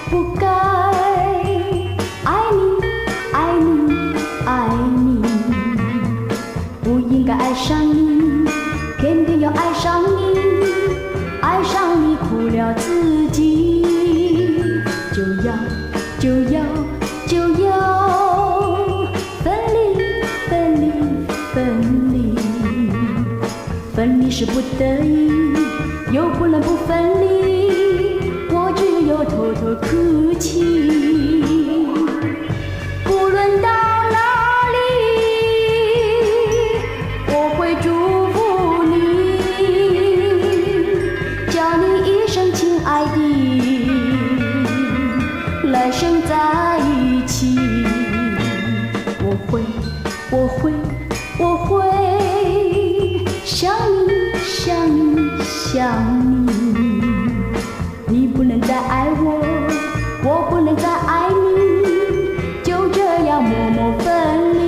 不该爱你，爱你，爱你，不应该爱上你，偏偏要爱上你，爱上你苦了自己，就要分离，分离，分离，分离是不得已，又不能不分离，我只有偷偷哭泣。不论到哪里，我会祝福你，叫你一声亲爱的，来生在一起。我会想你，想你，想你，你不能再爱我，我不能再爱你，就这样默默分离。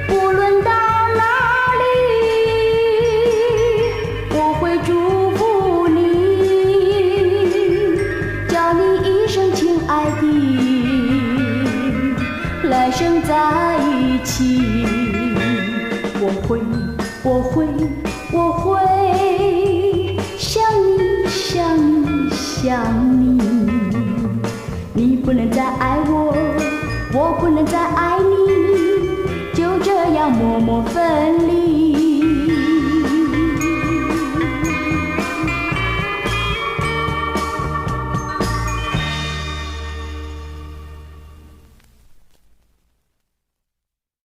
不论到哪里，我会祝福你，叫你一声亲爱的，来生在一起。我会想你，想你，想你，你不能再爱我，我不能再爱你，就这样默默分离。